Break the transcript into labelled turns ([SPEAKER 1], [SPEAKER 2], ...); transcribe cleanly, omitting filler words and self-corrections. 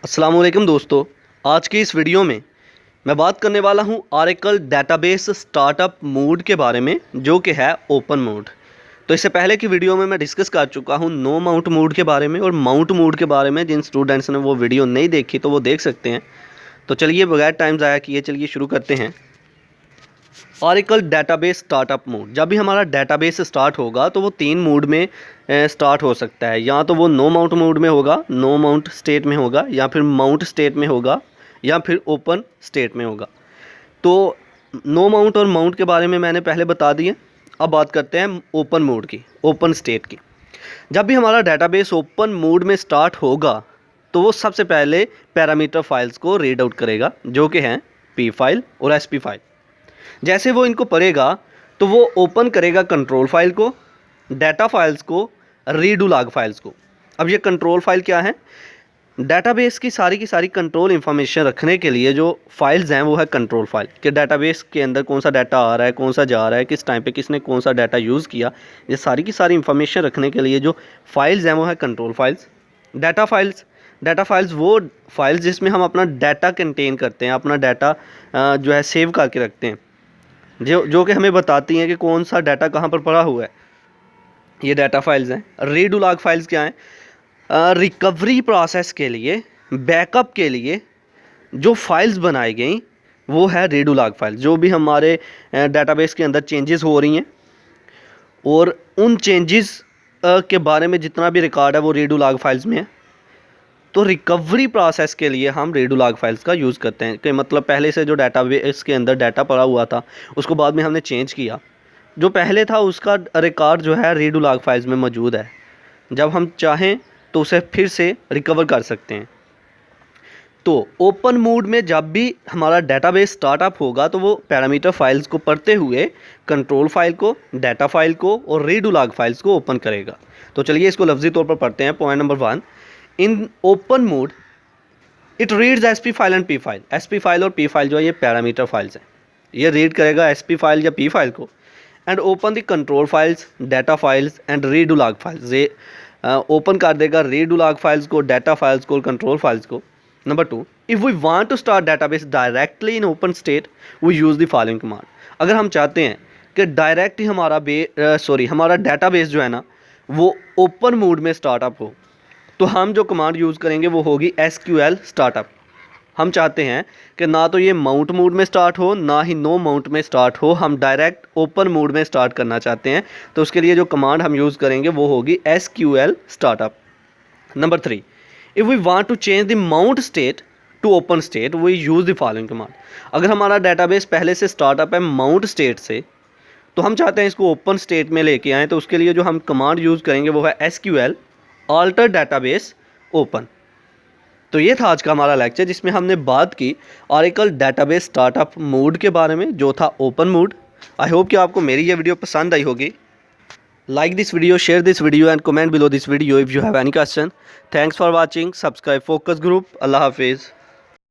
[SPEAKER 1] अस्सलाम वालेकुम दोस्तों, आज की इस वीडियो में मैं बात करने वाला हूं ऑरेकल डेटाबेस स्टार्टअप मोड के बारे में, जो कि है ओपन मोड। तो इससे पहले की वीडियो में मैं डिस्कस कर चुका हूं नो माउंट मोड के बारे में और माउंट मोड के बारे में। जिन स्टूडेंट्स ने वो वीडियो नहीं देखी तो वो देख सकते हैं। तो चलिए बगैर टाइम ज़ाया किए चलिए शुरू करते हैं। ऑरेकल डेटाबेस स्टार्टअप मोड, जब भी हमारा डेटाबेस स्टार्ट होगा तो वो 3 मोड में स्टार्ट हो सकता है। या तो वो नो माउंट मोड में होगा, नो माउंट स्टेट में होगा, या फिर माउंट स्टेट में होगा, या फिर ओपन स्टेट में होगा। तो नो माउंट और माउंट के बारे में मैंने पहले बता दिए। अब बात करते हैं ओपन मोड की, ओपन स्टेट की। जब भी हमारा डेटाबेस ओपन मोड में स्टार्ट होगा तो वो सबसे पहले पैरामीटर फाइल्स को रीड आउट करेगा, जो कि हैं पी फाइल और एस पी फाइल। जैसे वो इनको पढ़ेगा तो वो ओपन करेगा कंट्रोल फाइल को, डाटा फाइल्स को, रीडू लॉग फाइल्स को। अब ये कंट्रोल फाइल क्या है? डाटाबेस की सारी कंट्रोल इन्फॉर्मेशन रखने के लिए जो फाइल्स हैं वो है कंट्रोल फाइल। कि डाटाबेस के अंदर कौन सा डाटा आ रहा है, कौन सा जा रहा है, किस टाइम पे किसने कौन सा डाटा यूज़ किया, ये सारी की सारी इन्फॉर्मेशन रखने के लिए जो फाइल्स हैं वो है कंट्रोल फाइल्स। डाटा फाइल्स वो फाइल्स जिसमें हम अपना डाटा कंटेन करते हैं, अपना डाटा जो है सेव करके रखते हैं, जो कि हमें बताती हैं कि कौन सा डाटा कहाँ पर पड़ा हुआ है। ये डाटा फाइल्स हैं। रीडू लॉग फाइल्स क्या हैं? रिकवरी प्रोसेस के लिए, बैकअप के लिए जो फाइल्स बनाई गई वो है रीडू लॉग फाइल। जो भी हमारे डाटाबेस के अंदर चेंजेस हो रही हैं और उन चेंजेस के बारे में जितना भी रिकॉर्ड है वो रीडू लॉग फाइल्स में है। तो रिकवरी प्रोसेस के लिए हम रीडू लॉग फाइल्स का यूज़ करते हैं। कि मतलब पहले से जो डाटाबेस के अंदर डाटा पड़ा हुआ था उसको बाद में हमने चेंज किया, जो पहले था उसका रिकॉर्ड जो है रीडू लॉग फाइल्स में मौजूद है। जब हम चाहें तो उसे फिर से रिकवर कर सकते हैं। तो ओपन मोड में जब भी हमारा डेटाबेस स्टार्टअप होगा तो वो पैरामीटर फाइल्स को पढ़ते हुए कंट्रोल फाइल को, डाटा फाइल को और रीडू लॉग फाइल्स को ओपन करेगा। तो चलिए इसको लफ्जी तौर पर पढ़ते हैं। Point number 1, in open mode it reads S P file and P file. S P file और पी फाइल जो है ये पैरामीटर फाइल्स हैं। ये रीड करेगा एस पी फाइल या पी फाइल को and open the control files, data files and redo log files. ये ओपन कर देगा रीडू लॉग फाइल्स को, डाटा फाइल्स को और कंट्रोल फाइल्स को। Number 2, if we want to start database directly in open state we use the following command. अगर हम चाहते हैं कि डायरेक्ट ही हमारा डाटाबेस जो है ना वो ओपन मोड में स्टार्टअप हो, तो हम जो कमांड यूज़ करेंगे वो होगी SQL स्टार्टअप। हम चाहते हैं कि ना तो ये माउंट मोड में स्टार्ट हो, ना ही नो माउंट में स्टार्ट हो, हम डायरेक्ट ओपन मोड में स्टार्ट करना चाहते हैं। तो उसके लिए जो कमांड हम यूज़ करेंगे वो होगी SQL startup. Number 3, if we want to change the mount state to open state we use the following command. अगर हमारा डाटाबेस पहले से स्टार्टअप है माउंट स्टेट से, तो हम चाहते हैं इसको ओपन स्टेट में लेके आएँ, तो उसके लिए जो हम कमांड यूज़ करेंगे वो है SQL ऑल्टर डाटाबेस ओपन। तो ये था आज का हमारा लेक्चर, जिसमें हमने बात की ऑरेकल डेटाबेस स्टार्टअप मोड के बारे में, जो था ओपन मोड। आई होप कि आपको मेरी ये वीडियो पसंद आई होगी। Like this video, share this video and comment below this video if you have any question. Thanks for watching. Subscribe focus group. Allah हाफिज़।